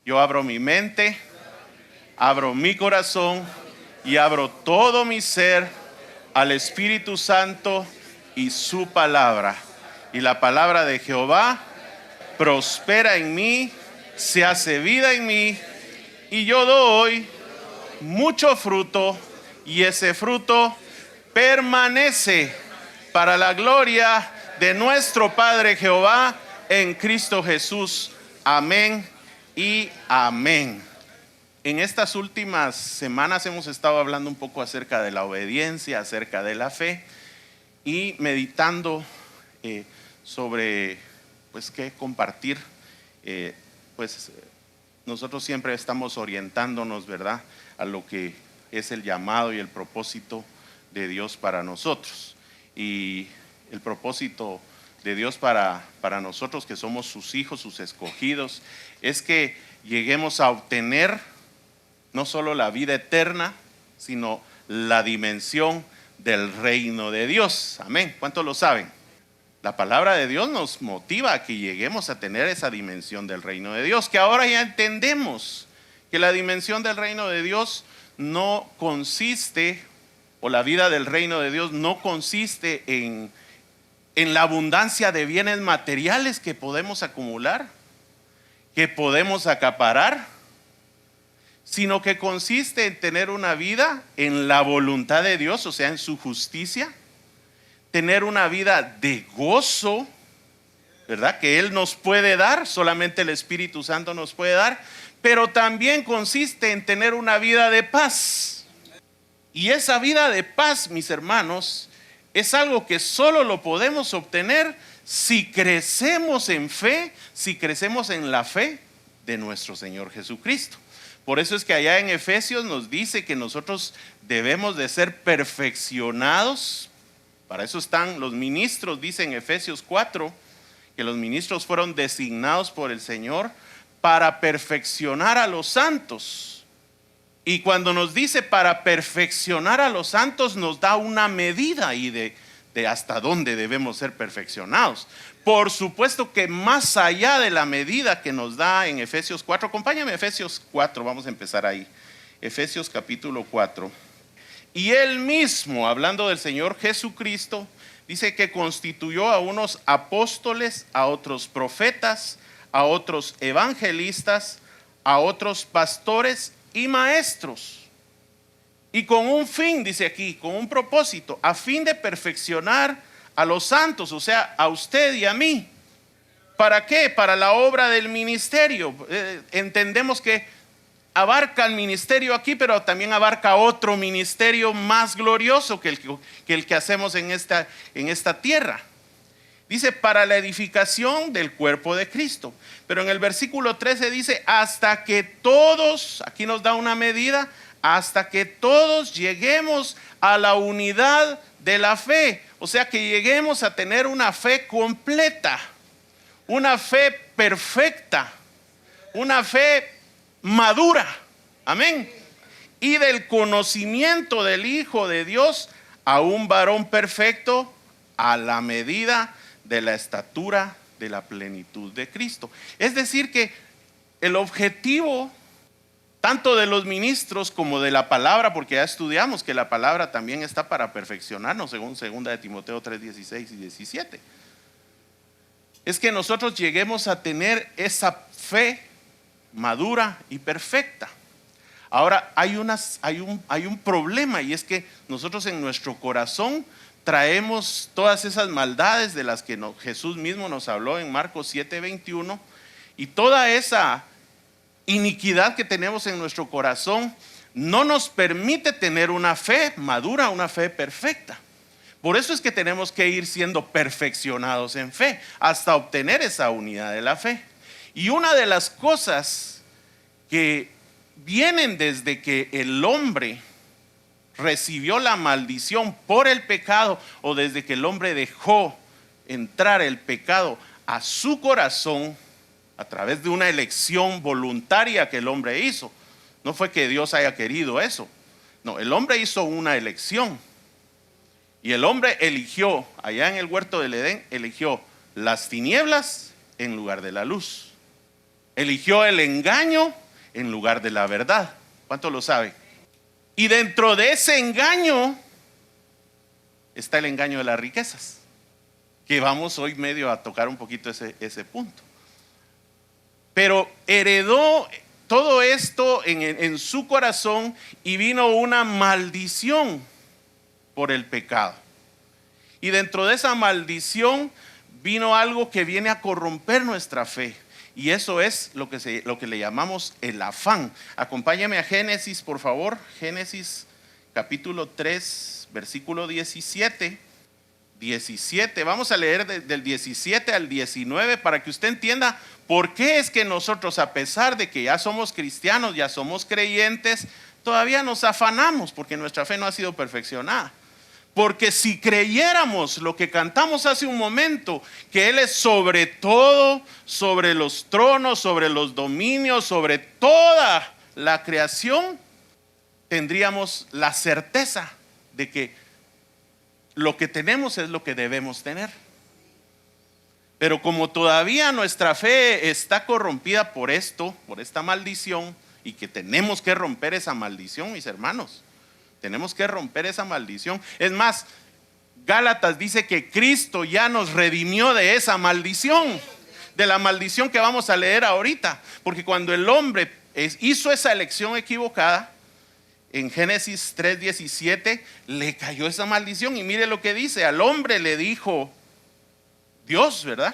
Yo abro mi mente, abro mi corazón y abro todo mi ser al Espíritu Santo y su palabra. Y la palabra de Jehová prospera en mí, se hace vida en mí, y yo doy mucho fruto, y ese fruto permanece para la gloria de nuestro Padre Jehová en Cristo Jesús. Amén y amén. En estas últimas semanas hemos estado hablando un poco acerca de la obediencia, acerca de la fe, y meditando sobre pues qué compartir. Nosotros siempre estamos orientándonos, ¿verdad?, a lo que es el llamado y el propósito de Dios para nosotros. Y el propósito de Dios para nosotros, que somos sus hijos, sus escogidos, es que lleguemos a obtener no solo la vida eterna, sino la dimensión del reino de Dios. Amén. ¿Cuántos lo saben? La palabra de Dios nos motiva a que lleguemos a tener esa dimensión del reino de Dios, que ahora ya entendemos que la dimensión del reino de Dios no consiste, o la vida del reino de Dios no consiste en la abundancia de bienes materiales que podemos acumular, que podemos acaparar, sino que consiste en tener una vida en la voluntad de Dios, o sea, en su justicia, tener una vida de gozo, ¿verdad?, que Él nos puede dar, solamente el Espíritu Santo nos puede dar, pero también consiste en tener una vida de paz. Y esa vida de paz, mis hermanos, es algo que solo lo podemos obtener si crecemos en fe, si crecemos en la fe de nuestro Señor Jesucristo. Por eso es que allá en Efesios nos dice que nosotros debemos de ser perfeccionados. Para eso están los ministros, dice en Efesios 4, que los ministros fueron designados por el Señor para perfeccionar a los santos. Y cuando nos dice para perfeccionar a los santos, nos da una medida ahí de hasta dónde debemos ser perfeccionados. Por supuesto que más allá de la medida que nos da en Efesios 4, acompáñame a Efesios 4, vamos a empezar ahí. Efesios capítulo 4. Y Él mismo, hablando del Señor Jesucristo, dice que constituyó a unos apóstoles, a otros profetas, a otros evangelistas, a otros pastores y maestros. Y con un fin, dice aquí, con un propósito, a fin de perfeccionar a los santos, o sea, a usted y a mí. ¿Para qué? Para la obra del ministerio. Entendemos que abarca el ministerio aquí, pero también abarca otro ministerio más glorioso que el que hacemos en esta tierra. Dice, para la edificación del cuerpo de Cristo. Pero en el versículo 13 dice, hasta que todos, aquí nos da una medida, hasta que todos lleguemos a la unidad de la fe. O sea, que lleguemos a tener una fe completa, una fe perfecta, una fe madura. Amén. Y del conocimiento del Hijo de Dios a un varón perfecto, a la medida de la estatura de la plenitud de Cristo. Es decir que el objetivo tanto de los ministros como de la palabra, porque ya estudiamos que la palabra también está para perfeccionarnos, según 2 de Timoteo 3, 16 y 17. Es que nosotros lleguemos a tener esa fe madura y perfecta. Ahora hay un problema, y es que nosotros en nuestro corazón traemos todas esas maldades de las que Jesús mismo nos habló en Marcos 7:21, y toda esa iniquidad que tenemos en nuestro corazón no nos permite tener una fe madura, una fe perfecta. Por eso es que tenemos que ir siendo perfeccionados en fe hasta obtener esa unidad de la fe. Y una de las cosas que vienen desde que el hombre recibió la maldición por el pecado, o desde que el hombre dejó entrar el pecado a su corazón a través de una elección voluntaria que el hombre hizo. No fue que Dios haya querido eso. No, el hombre hizo una elección. Y el hombre eligió, allá en el huerto del Edén, eligió las tinieblas en lugar de la luz. Eligió el engaño en lugar de la verdad. ¿Cuánto lo sabe? Y dentro de ese engaño está el engaño de las riquezas, que vamos hoy medio a tocar un poquito ese punto. Pero heredó todo esto en su corazón y vino una maldición por el pecado. Y dentro de esa maldición vino algo que viene a corromper nuestra fe. Y eso es lo que le llamamos el afán. Acompáñame a Génesis, por favor. Génesis capítulo 3, versículo 17. Vamos a leer del 17 al 19 para que usted entienda por qué es que nosotros, a pesar de que ya somos cristianos, ya somos creyentes, todavía nos afanamos porque nuestra fe no ha sido perfeccionada. Porque si creyéramos lo que cantamos hace un momento, que Él es sobre todo, sobre los tronos, sobre los dominios, sobre toda la creación, tendríamos la certeza de que lo que tenemos es lo que debemos tener. Pero como todavía nuestra fe está corrompida por esto, por esta maldición, y que tenemos que romper esa maldición, mis hermanos. Tenemos que romper esa maldición. Es más, Gálatas dice que Cristo ya nos redimió de esa maldición, de la maldición que vamos a leer ahorita. Porque cuando el hombre hizo esa elección equivocada, en Génesis 3:17 le cayó esa maldición. Y mire lo que dice: al hombre le dijo Dios, ¿verdad?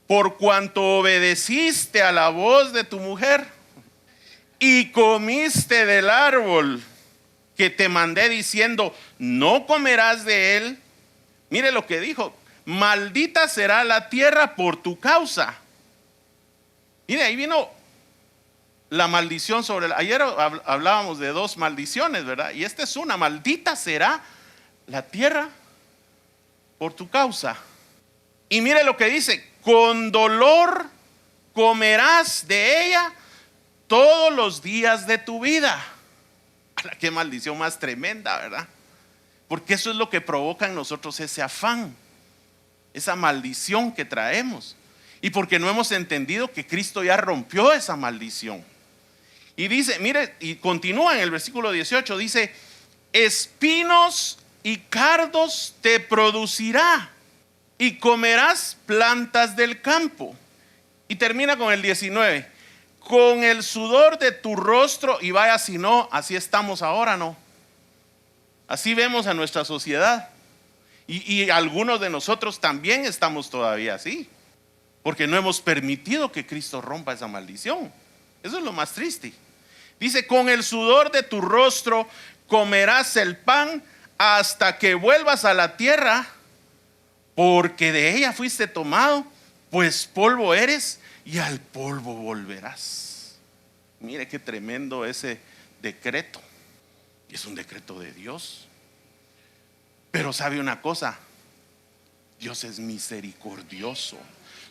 Por cuanto obedeciste a la voz de tu mujer y comiste del árbol que te mandé diciendo, no comerás de él. Mire lo que dijo: maldita será la tierra por tu causa. Mire, ahí vino la maldición sobre ayer hablábamos de dos maldiciones, ¿verdad? Y esta es una: maldita será la tierra por tu causa. Y mire lo que dice: con dolor comerás de ella todos los días de tu vida. Qué maldición más tremenda, ¿verdad? Porque eso es lo que provoca en nosotros ese afán, esa maldición que traemos. Y porque no hemos entendido que Cristo ya rompió esa maldición. Y dice, mire, y continúa en el versículo 18, dice: espinos y cardos te producirá y comerás plantas del campo. Y termina con el 19: con el sudor de tu rostro. Y vaya si no, así estamos ahora, ¿no? Así vemos a nuestra sociedad. Y algunos de nosotros también estamos todavía así, porque no hemos permitido que Cristo rompa esa maldición. Eso es lo más triste. Dice: con el sudor de tu rostro comerás el pan hasta que vuelvas a la tierra, porque de ella fuiste tomado, pues polvo eres y al polvo volverás. Mire qué tremendo ese decreto. Es un decreto de Dios. Pero sabe una cosa: Dios es misericordioso.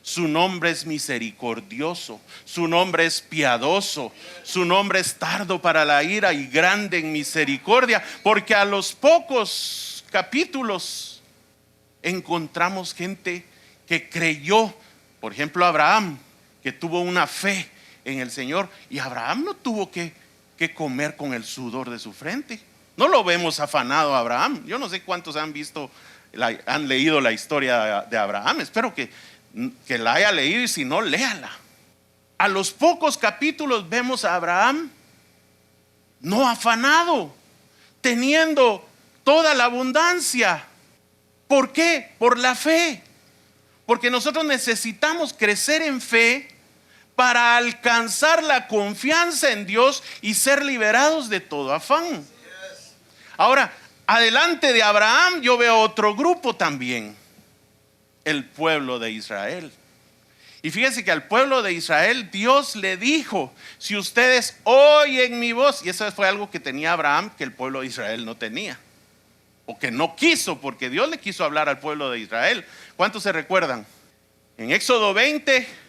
Su nombre es misericordioso. Su nombre es piadoso. Su nombre es tardo para la ira y grande en misericordia. Porque a los pocos capítulos encontramos gente que creyó. Por ejemplo, Abraham, que tuvo una fe en el Señor. Y Abraham no tuvo que comer con el sudor de su frente. No lo vemos afanado a Abraham. Yo no sé cuántos han leído la historia de Abraham. Espero que la haya leído, y si no, léala. A los pocos capítulos vemos a Abraham no afanado, teniendo toda la abundancia. ¿Por qué? Por la fe. Porque nosotros necesitamos crecer en fe para alcanzar la confianza en Dios y ser liberados de todo afán. Ahora, adelante de Abraham yo veo otro grupo también: el pueblo de Israel. Y fíjense que al pueblo de Israel Dios le dijo: si ustedes oyen mi voz. Y eso fue algo que tenía Abraham que el pueblo de Israel no tenía, o que no quiso, porque Dios le quiso hablar al pueblo de Israel. ¿Cuántos se recuerdan? En Éxodo 20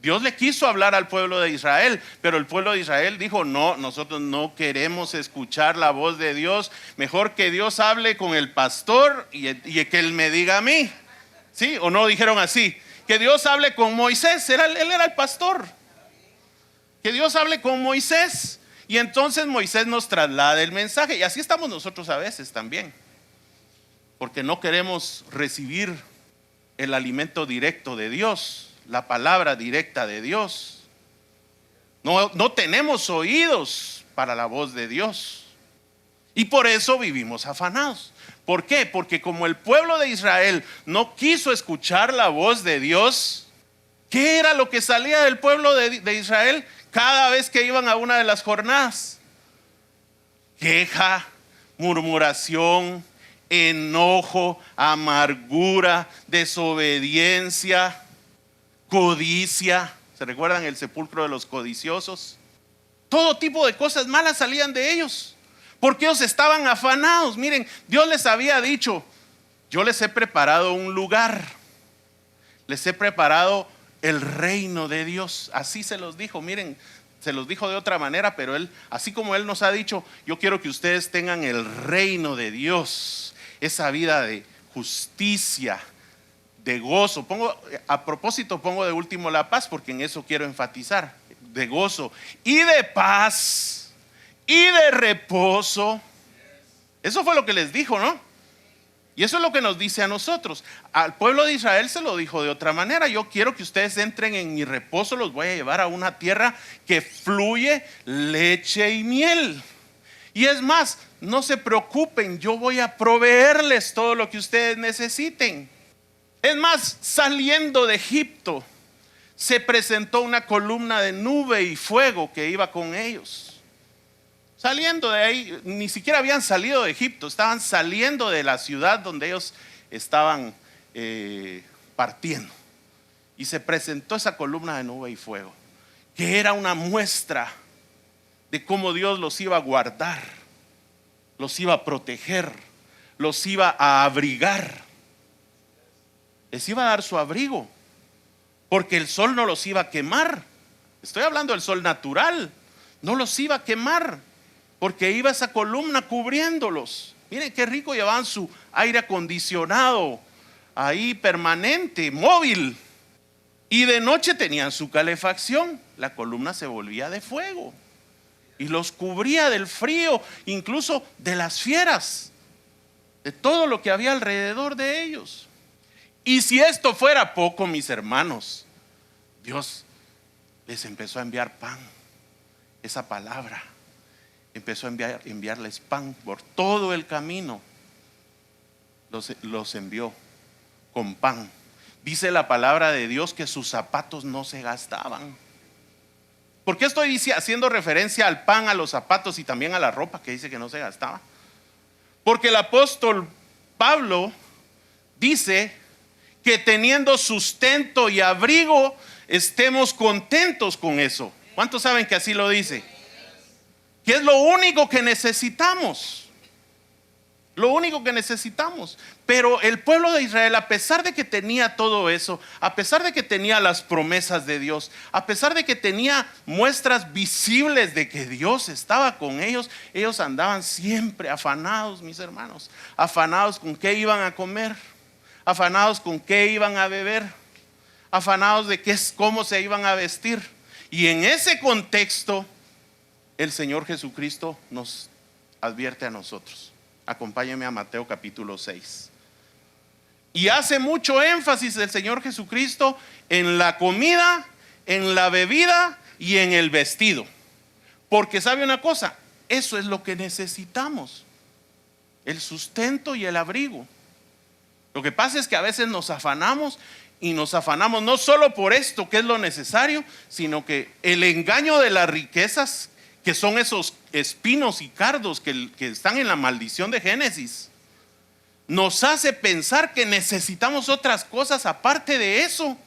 Dios le quiso hablar al pueblo de Israel, pero el pueblo de Israel dijo: no, nosotros no queremos escuchar la voz de Dios. Mejor que Dios hable con el pastor y que él me diga a mí. ¿Sí? ¿O no dijeron así? Que Dios hable con Moisés, él era el pastor. Que Dios hable con Moisés. Y entonces Moisés nos traslada el mensaje. Y así estamos nosotros a veces también. Porque no queremos recibir el alimento directo de Dios, la palabra directa de Dios. No tenemos oídos para la voz de Dios. Y por eso vivimos afanados. ¿Por qué? Porque como el pueblo de Israel no quiso escuchar la voz de Dios, ¿qué era lo que salía del pueblo de Israel cada vez que iban a una de las jornadas? Queja, murmuración, enojo, amargura, desobediencia, codicia. ¿Se recuerdan el sepulcro de los codiciosos? Todo tipo de cosas malas salían de ellos, porque ellos estaban afanados. Miren, Dios les había dicho: yo les he preparado un lugar, les he preparado el reino de Dios. Así se los dijo. Miren, se los dijo de otra manera, pero Él, así como Él nos ha dicho: yo quiero que ustedes tengan el reino de Dios, esa vida de justicia, de gozo. A propósito, pongo de último la paz, porque en eso quiero enfatizar. De gozo y de paz y de reposo. Eso fue lo que les dijo, ¿no? Y eso es lo que nos dice a nosotros. Al pueblo de Israel se lo dijo de otra manera: yo quiero que ustedes entren en mi reposo, los voy a llevar a una tierra que fluye leche y miel. Y es más, no se preocupen, yo voy a proveerles todo lo que ustedes necesiten. Es más, saliendo de Egipto, se presentó una columna de nube y fuego que iba con ellos. Saliendo de ahí, ni siquiera habían salido de Egipto, estaban saliendo de la ciudad donde ellos estaban partiendo. Y se presentó esa columna de nube y fuego, que era una muestra de cómo Dios los iba a guardar, los iba a proteger, los iba a abrigar. Les iba a dar su abrigo, porque el sol no los iba a quemar. Estoy hablando del sol natural. No los iba a quemar, porque iba esa columna cubriéndolos. Miren qué rico, llevaban su aire acondicionado ahí permanente, móvil. Y de noche tenían su calefacción. La columna se volvía de fuego y los cubría del frío, incluso de las fieras, de todo lo que había alrededor de ellos. Y si esto fuera poco, mis hermanos, Dios les empezó a enviar pan. Esa palabra empezó a enviarles pan por todo el camino. Los envió con pan. Dice la palabra de Dios que sus zapatos no se gastaban. ¿Por qué estoy haciendo referencia al pan, a los zapatos y también a la ropa que dice que no se gastaba? Porque el apóstol Pablo dice que teniendo sustento y abrigo, estemos contentos con eso. ¿Cuántos saben que así lo dice? Que es lo único que necesitamos. Lo único que necesitamos. Pero el pueblo de Israel, a pesar de que tenía todo eso, a pesar de que tenía las promesas de Dios, a pesar de que tenía muestras visibles de que Dios estaba con ellos, ellos andaban siempre afanados, mis hermanos. Afanados con qué iban a comer, afanados con qué iban a beber, afanados de cómo se iban a vestir. Y en ese contexto, el Señor Jesucristo nos advierte a nosotros. Acompáñenme a Mateo capítulo 6. Y hace mucho énfasis el Señor Jesucristo en la comida, en la bebida y en el vestido. Porque sabe una cosa, eso es lo que necesitamos: el sustento y el abrigo. Lo que pasa es que a veces nos afanamos, y nos afanamos no solo por esto que es lo necesario, sino que el engaño de las riquezas, que son esos espinos y cardos que están en la maldición de Génesis, nos hace pensar que necesitamos otras cosas aparte de eso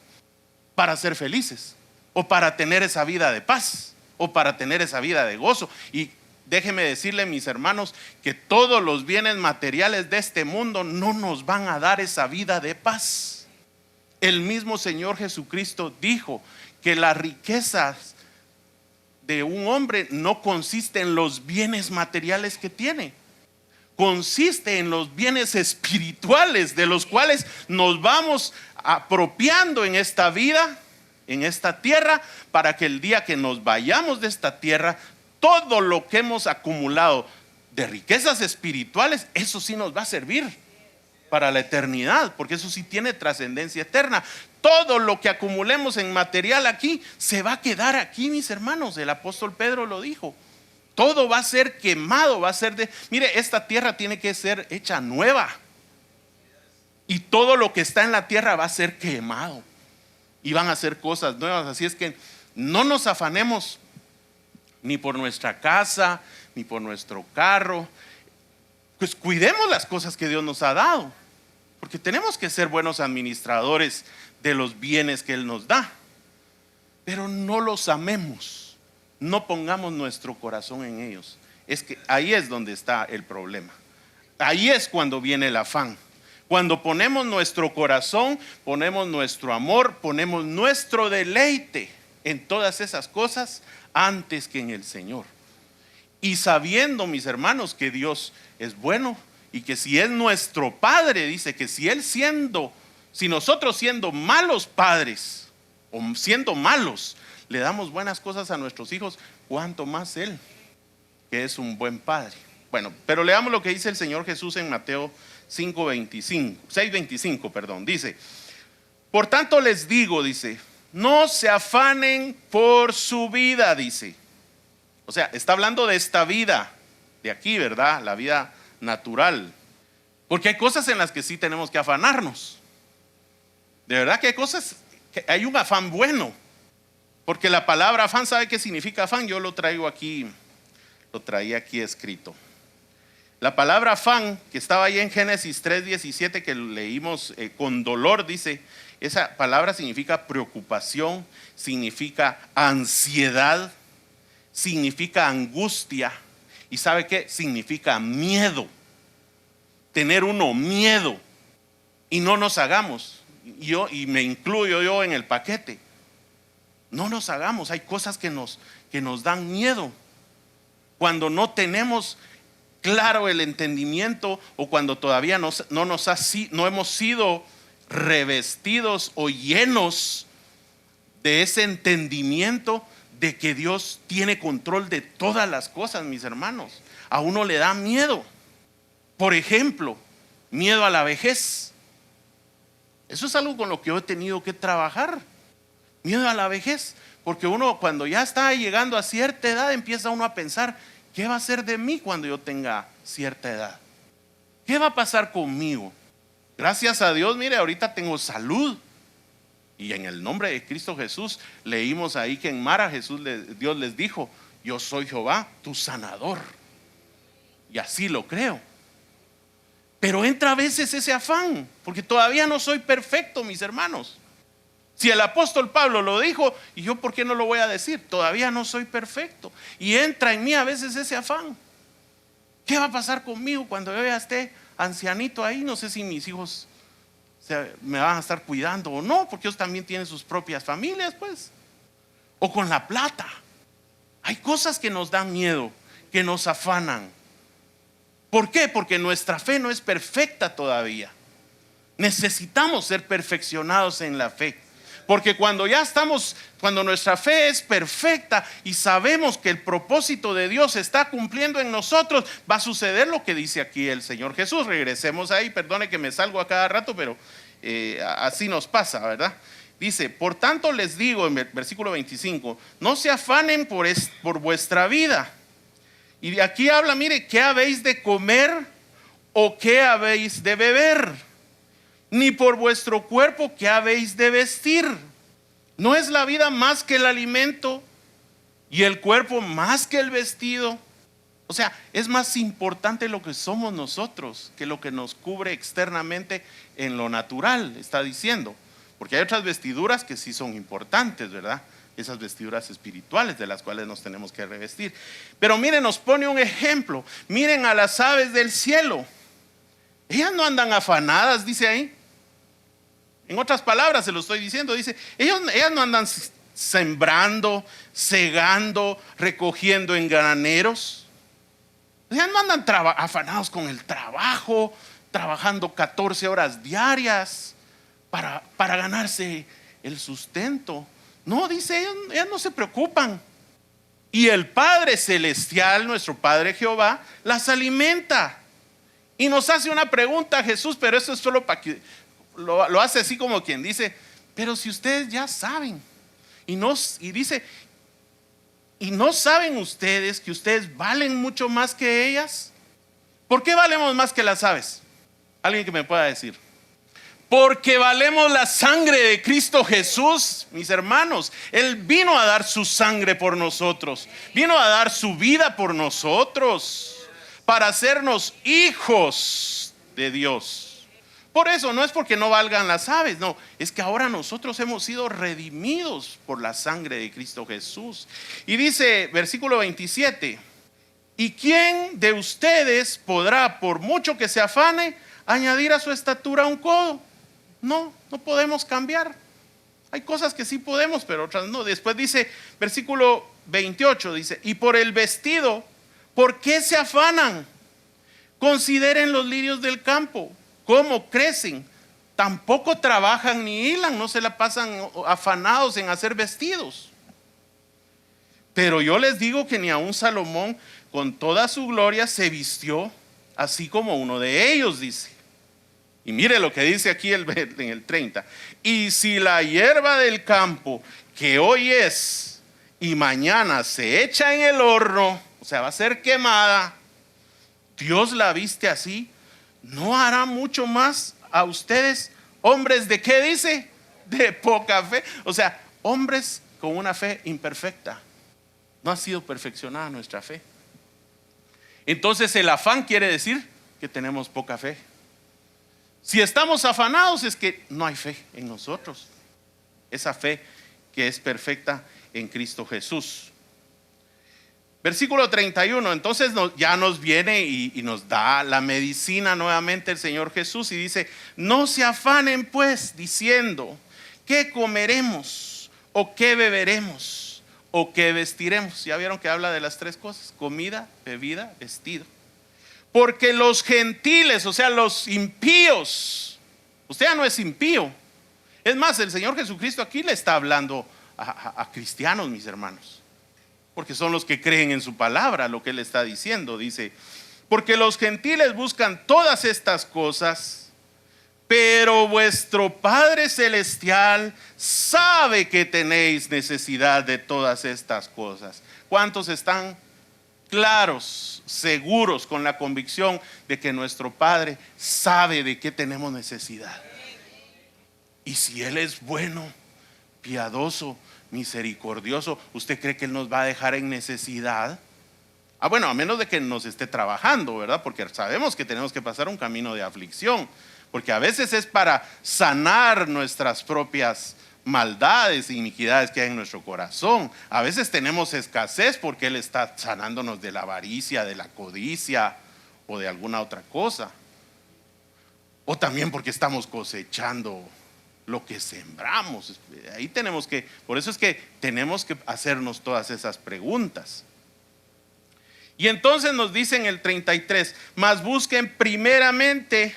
para ser felices, o para tener esa vida de paz, o para tener esa vida de gozo. Y déjenme decirle, mis hermanos, que todos los bienes materiales de este mundo no nos van a dar esa vida de paz. El mismo Señor Jesucristo dijo que las riquezas de un hombre no consiste en los bienes materiales que tiene, consiste en los bienes espirituales, de los cuales nos vamos apropiando en esta vida en esta tierra, para que el día que nos vayamos de esta tierra, todo lo que hemos acumulado de riquezas espirituales, eso sí nos va a servir para la eternidad, porque eso sí tiene trascendencia eterna. Todo lo que acumulemos en material aquí se va a quedar aquí, mis hermanos. El apóstol Pedro lo dijo. Todo va a ser quemado, va a ser mire, esta tierra tiene que ser hecha nueva. Y todo lo que está en la tierra va a ser quemado. Y van a ser cosas nuevas. Así es que no nos afanemos ni por nuestra casa, ni por nuestro carro. Pues cuidemos las cosas que Dios nos ha dado, porque tenemos que ser buenos administradores de los bienes que Él nos da. Pero no los amemos, no pongamos nuestro corazón en ellos. Es que ahí es donde está el problema. Ahí es cuando viene el afán. Cuando ponemos nuestro corazón, ponemos nuestro amor, ponemos nuestro deleite en todas esas cosas antes que en el Señor. Y sabiendo, mis hermanos, que Dios es bueno y que si es nuestro Padre, dice que si nosotros siendo malos padres o siendo malos, le damos buenas cosas a nuestros hijos, cuánto más Él, que es un buen Padre. Bueno, pero leamos lo que dice el Señor Jesús en Mateo 6:25, dice: por tanto les digo, dice, no se afanen por su vida, dice. O sea, está hablando de esta vida de aquí, ¿verdad? La vida natural. Porque hay cosas en las que sí tenemos que afanarnos. De verdad que hay cosas, que hay un afán bueno. Porque la palabra afán, ¿sabe qué significa afán? Yo lo traigo aquí, lo traía aquí escrito. La palabra afán, que estaba ahí en Génesis 3:17, que leímos con dolor, dice, esa palabra significa preocupación, significa ansiedad, significa angustia. ¿Y sabe qué? Significa miedo. Tener uno miedo. Y no nos hagamos, y me incluyo yo en el paquete, no nos hagamos. Hay cosas que nos dan miedo cuando no tenemos claro el entendimiento, o cuando todavía no hemos sido revestidos o llenos de ese entendimiento de que Dios tiene control de todas las cosas, mis hermanos. A uno le da miedo. Por ejemplo, miedo a la vejez. Eso es algo con lo que yo he tenido que trabajar. Miedo a la vejez, porque uno cuando ya está llegando a cierta edad empieza uno a pensar: ¿qué va a ser de mí cuando yo tenga cierta edad? ¿Qué va a pasar conmigo? Gracias a Dios, mire, ahorita tengo salud. Y en el nombre de Cristo Jesús, leímos ahí que en Mara Dios les dijo: yo soy Jehová, tu sanador. Y así lo creo. Pero entra a veces ese afán, porque todavía no soy perfecto, mis hermanos. Si el apóstol Pablo lo dijo, ¿y yo por qué no lo voy a decir? Todavía no soy perfecto. Y entra en mí a veces ese afán. ¿Qué va a pasar conmigo cuando yo ya esté ancianito ahí? No sé si mis hijos me van a estar cuidando o no, porque ellos también tienen sus propias familias, pues. O con la plata. Hay cosas que nos dan miedo, que nos afanan. ¿Por qué? Porque nuestra fe no es perfecta todavía. Necesitamos ser perfeccionados en la fe. Porque cuando nuestra fe es perfecta y sabemos que el propósito de Dios se está cumpliendo en nosotros, va a suceder lo que dice aquí el Señor Jesús. Regresemos ahí, perdone que me salgo a cada rato, pero así nos pasa, ¿verdad? Dice: por tanto les digo, en el versículo 25, no se afanen por vuestra vida. Y de aquí habla, mire, ¿qué habéis de comer o qué habéis de beber? Ni por vuestro cuerpo, ¿qué habéis de vestir? ¿No es la vida más que el alimento y el cuerpo más que el vestido? O sea, es más importante lo que somos nosotros que lo que nos cubre externamente en lo natural, está diciendo. Porque hay otras vestiduras que sí son importantes, ¿verdad? Esas vestiduras espirituales de las cuales nos tenemos que revestir. Pero miren, nos pone un ejemplo. Miren a las aves del cielo. Ellas no andan afanadas, dice ahí. En otras palabras se lo estoy diciendo, dice, ellas no andan sembrando, segando, recogiendo en graneros. Ellas no andan afanados con el trabajo, trabajando 14 horas diarias para ganarse el sustento. No, dice, ellas no se preocupan. Y el Padre Celestial, nuestro Padre Jehová, las alimenta. Y nos hace una pregunta a Jesús, pero eso es solo para que lo hace así como quien dice, pero si ustedes ya saben. Y dice, ¿y no saben ustedes que ustedes valen mucho más que ellas? ¿Por qué valemos más que las aves? Alguien que me pueda decir. Porque valemos la sangre de Cristo Jesús, mis hermanos. Él vino a dar su sangre por nosotros. Vino a dar su vida por nosotros. Para hacernos hijos de Dios. Por eso no es porque no valgan las aves. No, es que ahora nosotros hemos sido redimidos por la sangre de Cristo Jesús. Y dice, versículo 27. ¿Y quién de ustedes podrá, por mucho que se afane, añadir a su estatura un codo? No podemos cambiar. Hay cosas que sí podemos, pero otras no. Después dice, versículo 28, dice, y por el vestido, ¿por qué se afanan? Consideren los lirios del campo, cómo crecen. Tampoco trabajan ni hilan, no se la pasan afanados en hacer vestidos. Pero yo les digo que ni aun Salomón, con toda su gloria, se vistió así como uno de ellos, dice. Y mire lo que dice aquí en el 30. Y si la hierba del campo, que hoy es y mañana se echa en el horno, o sea, va a ser quemada, Dios la viste así, ¿no hará mucho más a ustedes, hombres de qué dice? De poca fe. O sea, hombres con una fe imperfecta. No ha sido perfeccionada nuestra fe. Entonces el afán quiere decir que tenemos poca fe. Si estamos afanados es que no hay fe en nosotros. Esa fe que es perfecta en Cristo Jesús. Versículo 31, entonces ya nos viene y nos da la medicina nuevamente el Señor Jesús y dice, no se afanen pues diciendo, ¿qué comeremos? ¿O qué beberemos? ¿O qué vestiremos? Ya vieron que habla de las tres cosas, comida, bebida, vestido. Porque los gentiles, o sea, los impíos, usted ya no es impío. Es más, el Señor Jesucristo aquí le está hablando a cristianos, mis hermanos. Porque son los que creen en su palabra, lo que él está diciendo. Dice, porque los gentiles buscan todas estas cosas, pero vuestro Padre Celestial sabe que tenéis necesidad de todas estas cosas. ¿Cuántos están claros, seguros, con la convicción de que nuestro Padre sabe de qué tenemos necesidad? Y si Él es bueno, piadoso, misericordioso, ¿usted cree que Él nos va a dejar en necesidad? Bueno, a menos de que nos esté trabajando, ¿verdad? Porque sabemos que tenemos que pasar un camino de aflicción, porque a veces es para sanar nuestras propias maldades e iniquidades que hay en nuestro corazón. A veces tenemos escasez porque Él está sanándonos de la avaricia, de la codicia o de alguna otra cosa. O también porque estamos cosechando lo que sembramos. Ahí tenemos que, por eso es que tenemos que hacernos todas esas preguntas. Y entonces nos dice en el 33, mas busquen primeramente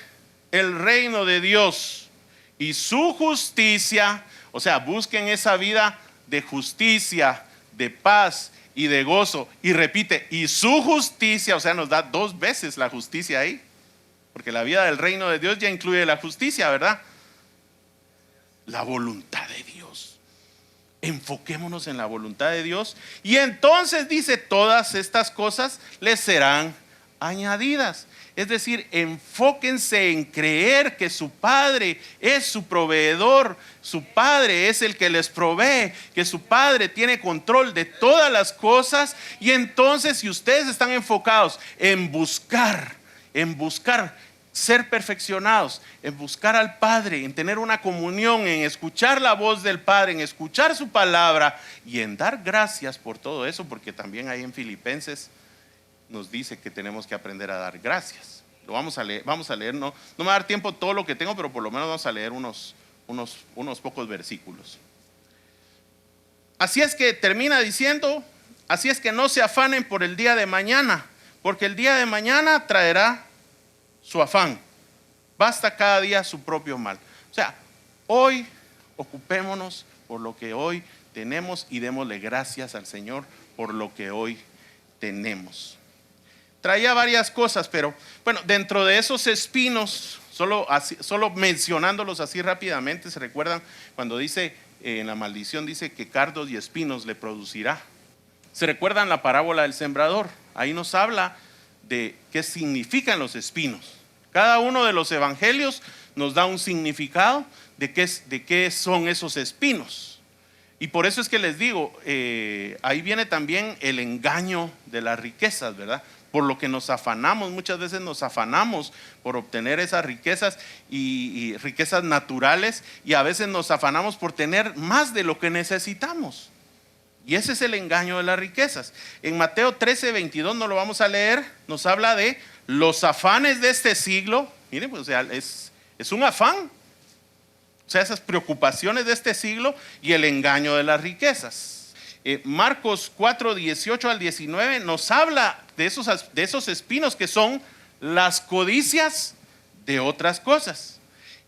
el reino de Dios y su justicia. O sea, busquen esa vida de justicia, de paz y de gozo. Y repite, y su justicia, o sea, nos da dos veces la justicia ahí. Porque la vida del reino de Dios ya incluye la justicia, ¿verdad? La voluntad de Dios. Enfoquémonos en la voluntad de Dios. Y entonces dice, todas estas cosas les serán añadidas. Es decir, enfóquense en creer que su Padre es su proveedor, su Padre es el que les provee, que su Padre tiene control de todas las cosas. Y entonces, si ustedes están enfocados en buscar ser perfeccionados, en buscar al Padre, en tener una comunión, en escuchar la voz del Padre, en escuchar su palabra y en dar gracias por todo eso, porque también ahí en Filipenses nos dice que tenemos que aprender a dar gracias. Lo vamos a leer, no me va a dar tiempo todo lo que tengo, pero por lo menos vamos a leer unos pocos versículos. Así es que termina diciendo, así es que no se afanen por el día de mañana, porque el día de mañana traerá su afán. Basta cada día su propio mal. O sea, hoy ocupémonos por lo que hoy tenemos y démosle gracias al Señor por lo que hoy tenemos. Traía varias cosas, pero bueno, dentro de esos espinos, solo mencionándolos así rápidamente, ¿se recuerdan cuando dice en la maldición, dice que cardos y espinos le producirá? ¿Se recuerdan la parábola del sembrador? Ahí nos habla de qué significan los espinos. Cada uno de los evangelios nos da un significado de qué son esos espinos. Y por eso es que les digo, ahí viene también el engaño de las riquezas, ¿verdad? Por lo que nos afanamos, muchas veces nos afanamos por obtener esas riquezas y riquezas naturales, y a veces nos afanamos por tener más de lo que necesitamos. Y ese es el engaño de las riquezas. En Mateo 13:22, no lo vamos a leer, nos habla de los afanes de este siglo. Miren, pues, o sea, es un afán. O sea, esas preocupaciones de este siglo y el engaño de las riquezas. Marcos 4:18 al 19 nos habla de esos espinos que son las codicias de otras cosas.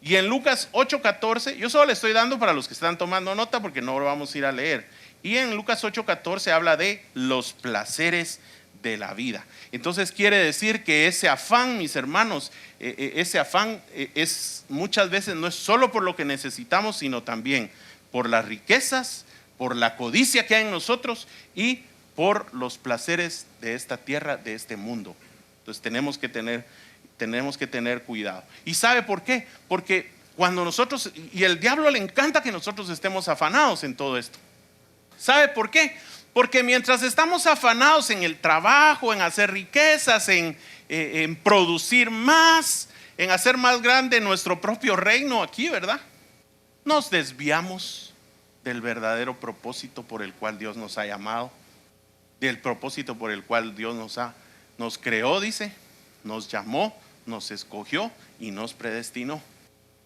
Y en Lucas 8:14, yo solo le estoy dando para los que están tomando nota porque no lo vamos a ir a leer. Y en Lucas 8:14 habla de los placeres de la vida. Entonces quiere decir que ese afán, mis hermanos, ese afán es muchas veces no es solo por lo que necesitamos, sino también por las riquezas, por la codicia que hay en nosotros y por los placeres de esta tierra, de este mundo. Entonces tenemos que tener cuidado. ¿Y sabe por qué? Porque cuando nosotros, y el diablo le encanta que nosotros estemos afanados en todo esto. ¿Sabe por qué? Porque mientras estamos afanados en el trabajo, en hacer riquezas, en producir más, en hacer más grande nuestro propio reino aquí, ¿verdad? Nos desviamos del verdadero propósito por el cual Dios nos ha llamado, del propósito por el cual Dios nos creó, dice, nos llamó, nos escogió y nos predestinó.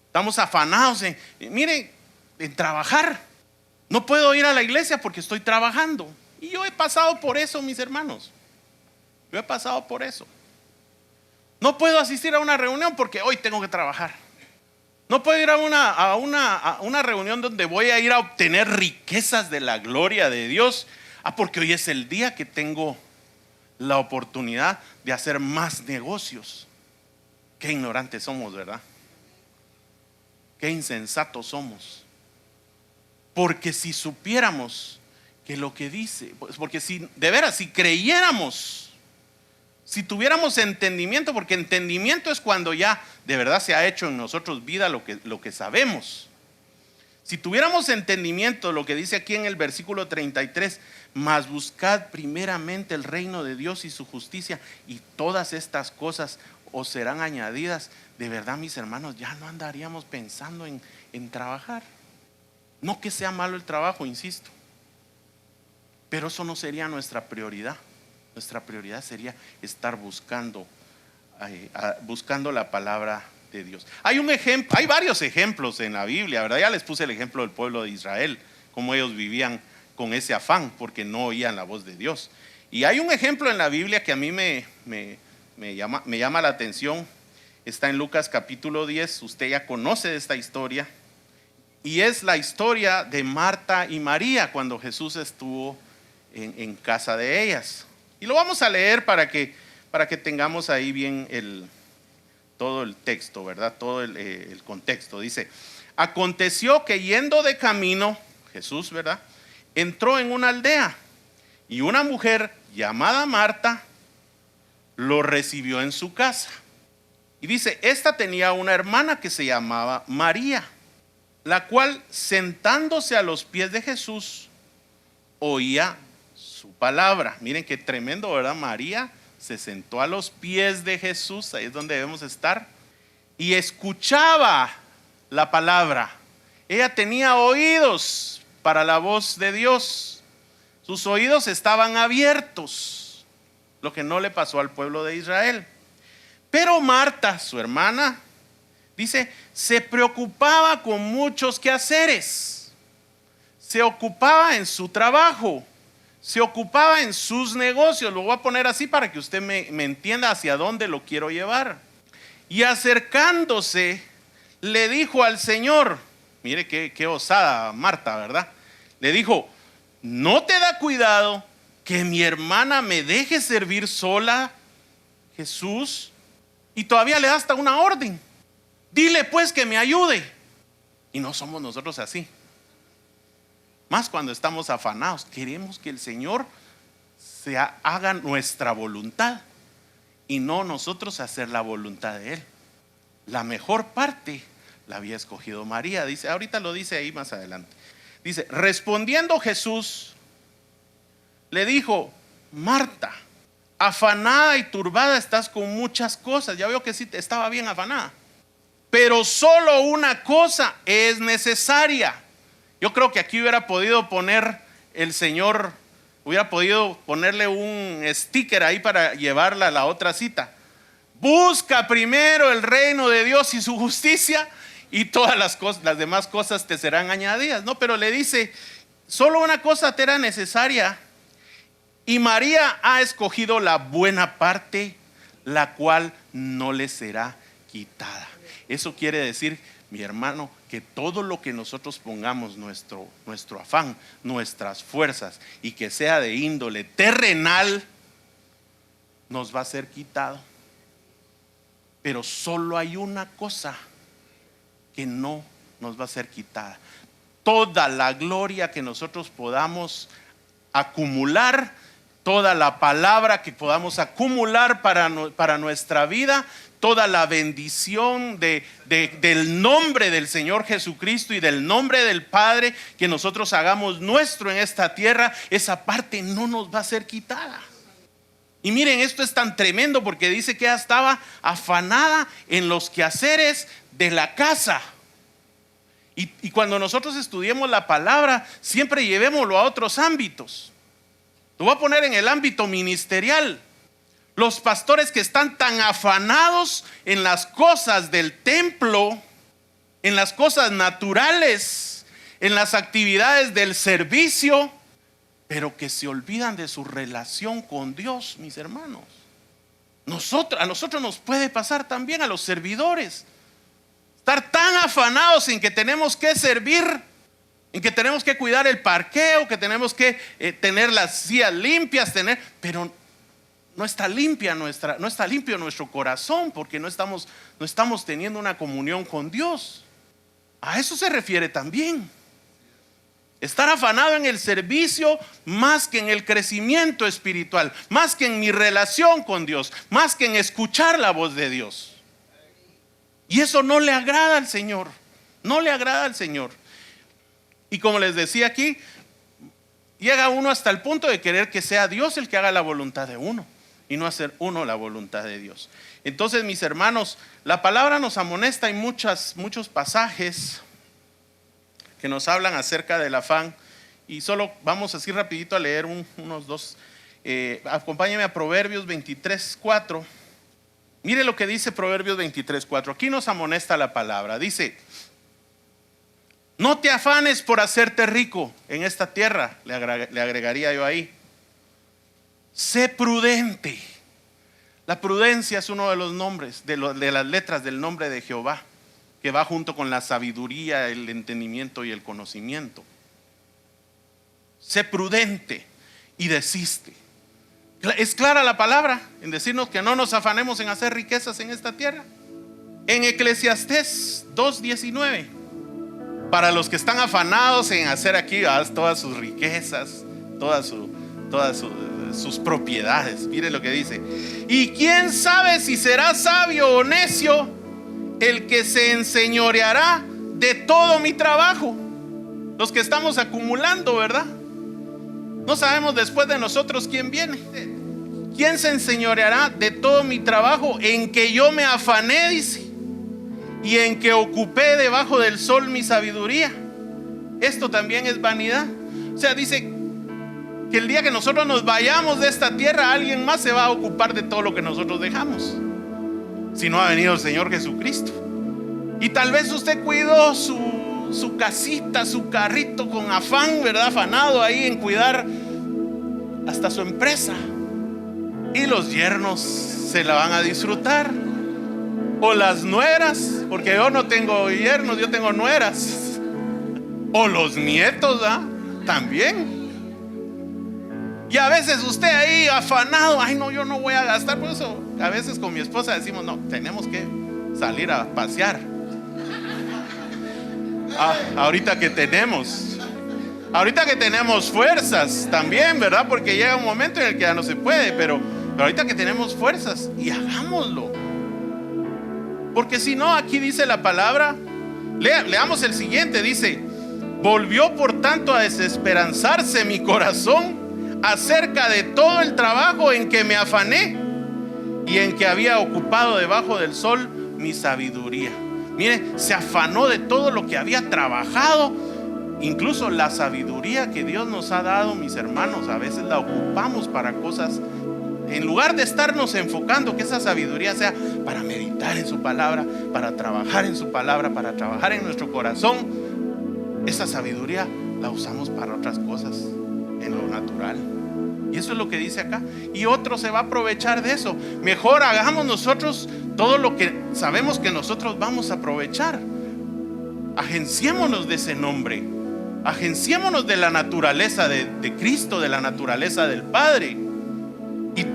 Estamos afanados en trabajar. No puedo ir a la iglesia porque estoy trabajando. Y yo he pasado por eso, mis hermanos. Yo he pasado por eso. No puedo asistir a una reunión porque hoy tengo que trabajar. No puedo ir a una reunión donde voy a ir a obtener riquezas de la gloria de Dios. Porque hoy es el día que tengo la oportunidad de hacer más negocios. Qué ignorantes somos, ¿verdad? Qué insensatos somos. Porque si supiéramos que lo que dice, porque si de veras, si creyéramos, si tuviéramos entendimiento, porque entendimiento es cuando ya de verdad se ha hecho en nosotros vida lo que sabemos. Si tuviéramos entendimiento de lo que dice aquí en el versículo 33, mas buscad primeramente el reino de Dios y su justicia, y todas estas cosas os serán añadidas. De verdad, mis hermanos, ya no andaríamos pensando en trabajar. No que sea malo el trabajo, insisto, pero eso no sería nuestra prioridad. Nuestra prioridad sería estar buscando la palabra de Dios. Hay varios ejemplos en la Biblia, ¿verdad? Ya les puse el ejemplo del pueblo de Israel, cómo ellos vivían con ese afán porque no oían la voz de Dios. Y hay un ejemplo en la Biblia que a mí me llama la atención. Está en Lucas capítulo 10, usted ya conoce de esta historia. Y es la historia de Marta y María cuando Jesús estuvo en casa de ellas. Y lo vamos a leer para que tengamos ahí bien todo el texto, ¿verdad? Todo el contexto. Dice: aconteció que yendo de camino, Jesús, ¿verdad?, entró en una aldea y una mujer llamada Marta lo recibió en su casa. Y dice, esta tenía una hermana que se llamaba María, la cual sentándose a los pies de Jesús oía su palabra. Miren qué tremendo, ¿verdad? María se sentó a los pies de Jesús, ahí es donde debemos estar, y escuchaba la palabra. Ella tenía oídos para la voz de Dios. Sus oídos estaban abiertos, lo que no le pasó al pueblo de Israel. Pero Marta, su hermana, dice, se preocupaba con muchos quehaceres. Se ocupaba en su trabajo, se ocupaba en sus negocios. Lo voy a poner así para que usted me entienda hacia dónde lo quiero llevar. Y acercándose, le dijo al Señor, mire qué osada Marta, ¿verdad? Le dijo: ¿no te da cuidado que mi hermana me deje servir sola, Jesús? Y todavía le da hasta una orden: dile pues que me ayude. Y no somos nosotros así. Más cuando estamos afanados, queremos que el Señor haga nuestra voluntad y no nosotros hacer la voluntad de Él. La mejor parte la había escogido María. Dice, ahorita lo dice ahí más adelante. Dice: respondiendo Jesús le dijo: Marta, afanada y turbada estás con muchas cosas. Ya veo que sí estaba bien afanada, pero solo una cosa es necesaria. Yo creo que aquí hubiera podido poner el Señor, hubiera podido ponerle un sticker ahí para llevarla a la otra cita: busca primero el reino de Dios y su justicia, y todas las demás cosas te serán añadidas. No, pero le dice: solo una cosa te era necesaria, y María ha escogido la buena parte, la cual no le será quitada. Eso quiere decir, mi hermano, que todo lo que nosotros pongamos nuestro afán, nuestras fuerzas, y que sea de índole terrenal, nos va a ser quitado. Pero solo hay una cosa que no nos va a ser quitada: toda la gloria que nosotros podamos acumular, toda la palabra que podamos acumular para nuestra vida, toda la bendición del nombre del Señor Jesucristo y del nombre del Padre que nosotros hagamos nuestro en esta tierra, esa parte no nos va a ser quitada. Y miren, esto es tan tremendo porque dice que ella estaba afanada en los quehaceres de la casa. Y cuando nosotros estudiemos la palabra, siempre llevémoslo a otros ámbitos. Lo voy a poner en el ámbito ministerial. Los pastores que están tan afanados en las cosas del templo, en las cosas naturales, en las actividades del servicio, pero que se olvidan de su relación con Dios, mis hermanos. A nosotros nos puede pasar también, a los servidores, estar tan afanados en que tenemos que servir, en que tenemos que cuidar el parqueo, que tenemos que tener las sillas limpias, pero no está limpio nuestro corazón, porque no estamos teniendo una comunión con Dios. A eso se refiere también. Estar afanado en el servicio más que en el crecimiento espiritual, más que en mi relación con Dios, más que en escuchar la voz de Dios. Y eso no le agrada al Señor, no le agrada al Señor. Y como les decía aquí, llega uno hasta el punto de querer que sea Dios el que haga la voluntad de uno y no hacer uno la voluntad de Dios. Entonces, mis hermanos, la palabra nos amonesta en muchos pasajes que nos hablan acerca del afán, y solo vamos así rapidito a leer unos dos. Acompáñenme a Proverbios 23:4. Mire lo que dice Proverbios 23:4. Aquí nos amonesta la palabra. Dice: no te afanes por hacerte rico en esta tierra, le agregaría yo ahí. Sé prudente. La prudencia es uno de los nombres, de las letras del nombre de Jehová, que va junto con la sabiduría, el entendimiento y el conocimiento. Sé prudente y desiste. Es clara la palabra en decirnos que no nos afanemos en hacer riquezas en esta tierra. En Eclesiastés 2:19, para los que están afanados en hacer aquí todas sus riquezas, todas sus propiedades, mire lo que dice: y quién sabe si será sabio o necio el que se enseñoreará de todo mi trabajo. Los que estamos acumulando, ¿verdad? No sabemos después de nosotros quién viene. ¿Quién se enseñoreará de todo mi trabajo en que yo me afané, dice, y en que ocupé debajo del sol mi sabiduría? Esto también es vanidad. O sea, dice que el día que nosotros nos vayamos de esta tierra, alguien más se va a ocupar de todo lo que nosotros dejamos, si no ha venido el Señor Jesucristo. Y tal vez usted cuidó su casita, su carrito con afán, ¿verdad? Afanado ahí en cuidar hasta su empresa, y los yernos se la van a disfrutar, o las nueras, porque yo no tengo yernos, yo tengo nueras, o los nietos, ¿verdad? también. Y a veces usted ahí afanado, ay no, yo no voy a gastar. Por eso a veces con mi esposa decimos, no, tenemos que salir a pasear. Ahorita que tenemos fuerzas también, ¿verdad? Porque llega un momento en el que ya no se puede, pero ahorita que tenemos fuerzas, y hagámoslo. Porque si no, aquí dice la palabra, leamos el siguiente, dice: volvió por tanto a desesperanzarse mi corazón acerca de todo el trabajo en que me afané y en que había ocupado debajo del sol mi sabiduría. Mire, se afanó de todo lo que había trabajado. Incluso la sabiduría que Dios nos ha dado, mis hermanos, a veces la ocupamos para cosas, en lugar de estarnos enfocando que esa sabiduría sea para meditar en su palabra, para trabajar en su palabra, para trabajar en nuestro corazón. Esa sabiduría la usamos para otras cosas, en lo natural. Y eso es lo que dice acá. Y otro se va a aprovechar de eso. Mejor hagamos nosotros todo lo que sabemos que nosotros vamos a aprovechar. Agenciémonos de ese nombre. Agenciémonos de la naturaleza de Cristo, de la naturaleza del Padre. Y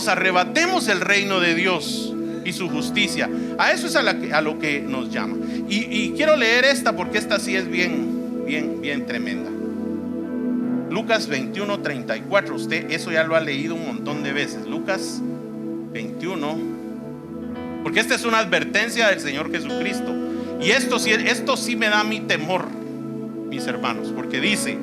arrebatemos el reino de Dios y su justicia. A eso es a lo que nos llama. Y quiero leer esta porque esta sí es bien tremenda. Lucas 21:34. Usted eso ya lo ha leído un montón de veces. Lucas 21. Porque esta es una advertencia del Señor Jesucristo. Y esto sí me da mi temor, mis hermanos, porque dice: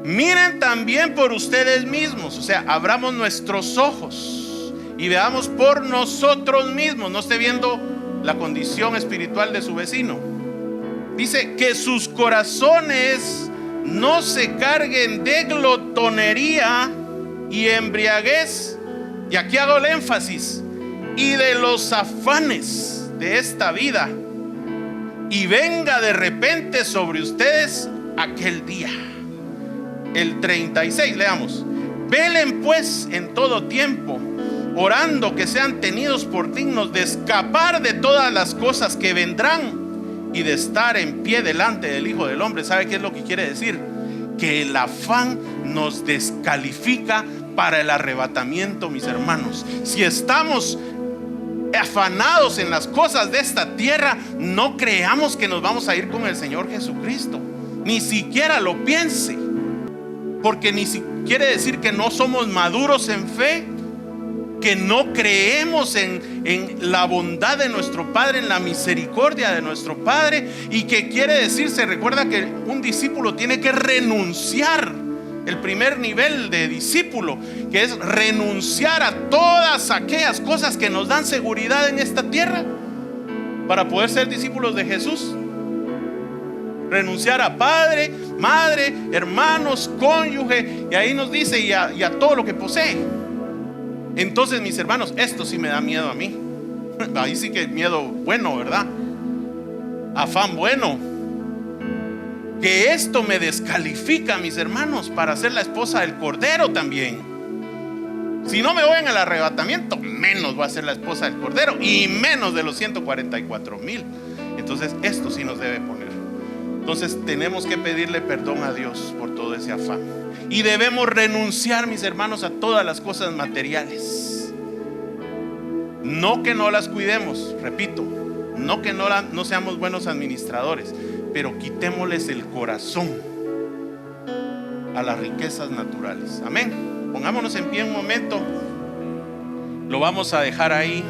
miren también por ustedes mismos. O sea, abramos nuestros ojos y veamos por nosotros mismos. No esté viendo la condición espiritual de su vecino. Dice: que sus corazones no se carguen de glotonería y embriaguez. Y aquí hago el énfasis: y de los afanes de esta vida, y venga de repente sobre ustedes aquel día. El 36, leamos: velen pues en todo tiempo, orando que sean tenidos por dignos de escapar de todas las cosas que vendrán y de estar en pie delante del Hijo del Hombre. ¿Sabe qué es lo que quiere decir? Que el afán nos descalifica para el arrebatamiento, mis hermanos. Si estamos afanados en las cosas de esta tierra, no creamos que nos vamos a ir con el Señor Jesucristo. Ni siquiera lo piense, porque quiere decir que no somos maduros en fe, que no creemos en la bondad de nuestro Padre, en la misericordia de nuestro Padre. Y que quiere decir, se recuerda que un discípulo tiene que renunciar. El primer nivel de discípulo, que es renunciar a todas aquellas cosas que nos dan seguridad en esta tierra para poder ser discípulos de Jesús. Renunciar a padre, madre, hermanos, cónyuge, y ahí nos dice y a todo lo que posee. Entonces, mis hermanos, esto sí me da miedo a mí. Ahí sí que miedo bueno, ¿verdad? Afán bueno. Que esto me descalifica, mis hermanos, para ser la esposa del Cordero también. Si no me voy en el arrebatamiento, menos voy a ser la esposa del Cordero, y menos de los 144,000. Entonces esto sí nos debe poner. Entonces tenemos que pedirle perdón a Dios por todo ese afán. Y debemos renunciar, mis hermanos, a todas las cosas materiales. No que no las cuidemos, repito, no que no seamos buenos administradores, pero quitémosles el corazón a las riquezas naturales. Amén. Pongámonos en pie un momento. Lo vamos a dejar ahí.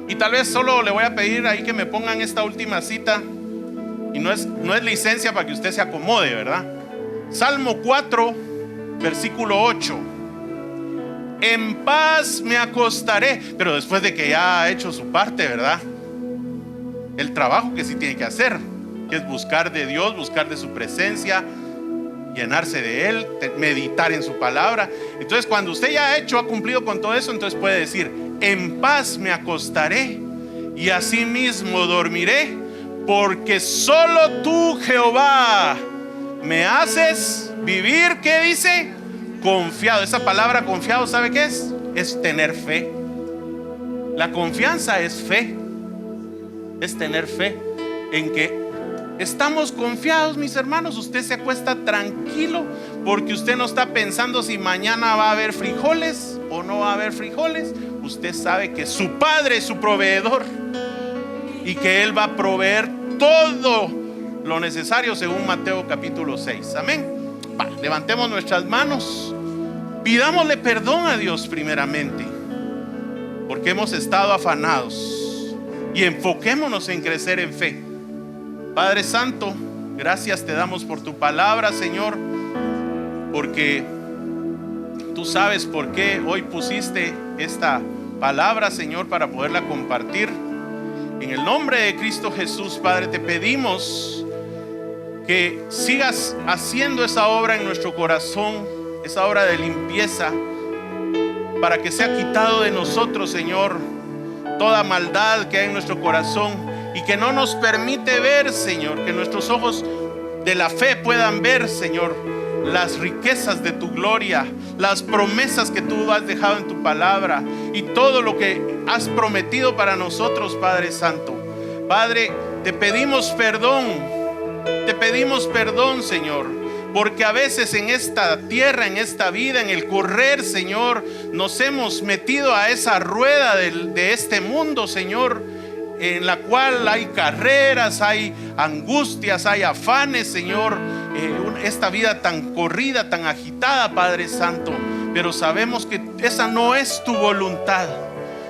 Y tal vez solo le voy a pedir ahí que me pongan esta última cita. Y no es licencia para que usted se acomode, ¿verdad? Salmo 4, versículo 8. En paz me acostaré. Pero después de que ya ha hecho su parte, ¿verdad? El trabajo que sí tiene que hacer, que es buscar de Dios, buscar de su presencia, llenarse de Él, meditar en su palabra. Entonces, cuando usted ya ha cumplido con todo eso, entonces puede decir: en paz me acostaré y asimismo dormiré, porque solo tú, Jehová, me haces vivir. ¿Qué dice? Confiado. Esa palabra confiado, ¿sabe qué es? Es tener fe. La confianza es fe. Es tener fe en que Estamos confiados, mis hermanos. Usted se acuesta tranquilo porque usted no está pensando si mañana va a haber frijoles o no va a haber frijoles. Usted sabe que su Padre es su proveedor y que Él va a proveer todo lo necesario según Mateo capítulo 6. Amén. Levantemos nuestras manos, pidámosle perdón a Dios primeramente porque hemos estado afanados, y enfoquémonos en crecer en fe. Padre Santo, gracias te damos por tu palabra, Señor, porque tú sabes por qué hoy pusiste esta palabra, Señor, para poderla compartir. En el nombre de Cristo Jesús, Padre, te pedimos que sigas haciendo esa obra en nuestro corazón, esa obra de limpieza, para que sea quitado de nosotros, Señor, toda maldad que hay en nuestro corazón y que no nos permite ver, Señor, que nuestros ojos de la fe puedan ver, Señor, las riquezas de tu gloria, las promesas que tú has dejado en tu palabra y todo lo que has prometido para nosotros, Padre Santo. Padre, te pedimos perdón, Señor, porque a veces en esta tierra, en esta vida, en el correr, Señor, nos hemos metido a esa rueda de este mundo, Señor, en la cual hay carreras, hay angustias, hay afanes, Señor, esta vida tan corrida, tan agitada, Padre Santo. Pero sabemos que esa no es tu voluntad.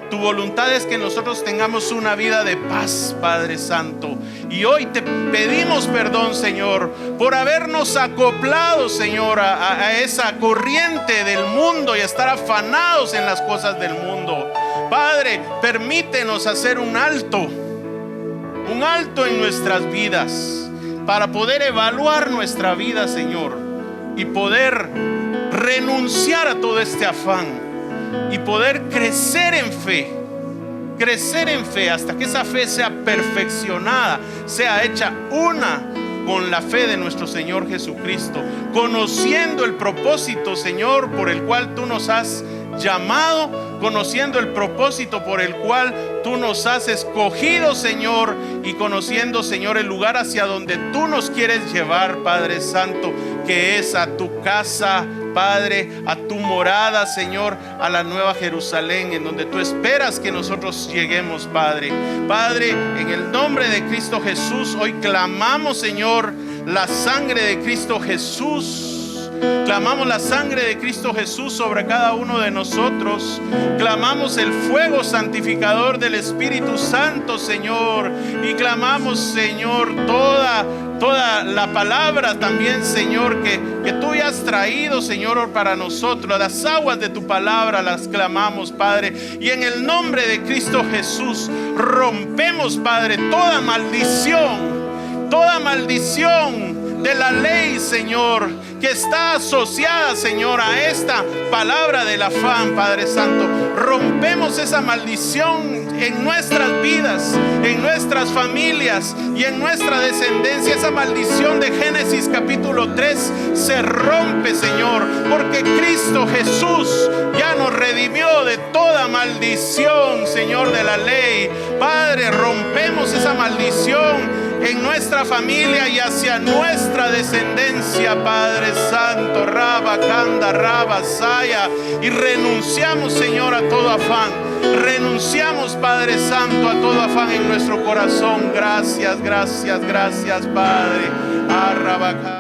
Tu voluntad es que nosotros tengamos una vida de paz, Padre Santo. Y hoy te pedimos perdón, Señor, por habernos acoplado, Señor, a esa corriente del mundo y estar afanados en las cosas del mundo. Padre, permítenos hacer un alto en nuestras vidas para poder evaluar nuestra vida, Señor, y poder renunciar a todo este afán y poder crecer en fe hasta que esa fe sea perfeccionada, sea hecha una con la fe de nuestro Señor Jesucristo, conociendo el propósito, Señor, por el cual tú nos has llamado, conociendo el propósito por el cual tú nos has escogido, Señor, y conociendo, Señor, el lugar hacia donde tú nos quieres llevar, Padre Santo, que es a tu casa, Padre, a tu morada, Señor, a la nueva Jerusalén, en donde tú esperas que nosotros lleguemos, Padre. Padre, en el nombre de Cristo Jesús, hoy clamamos, Señor, la sangre de Cristo Jesús. Clamamos la sangre de Cristo Jesús sobre cada uno de nosotros. Clamamos el fuego santificador del Espíritu Santo, Señor. Y clamamos, Señor, toda la palabra también, Señor, que tú ya has traído, Señor, para nosotros. Las aguas de tu palabra las clamamos, Padre. Y en el nombre de Cristo Jesús rompemos, Padre, toda maldición de la ley, Señor, que está asociada, Señor, a esta palabra del afán, Padre Santo. Rompemos esa maldición en nuestras vidas, en nuestras familias y en nuestra descendencia. Esa maldición de Génesis capítulo 3 se rompe, Señor, porque Cristo Jesús ya nos redimió de toda maldición, Señor, de la ley. Padre, rompemos esa maldición en nuestra familia y hacia nuestra descendencia, Padre Santo. Raba, Kanda, Raba, Saya. Y renunciamos, Señor, a todo afán. Renunciamos, Padre Santo, a todo afán en nuestro corazón. Gracias, Padre. Arrabacá.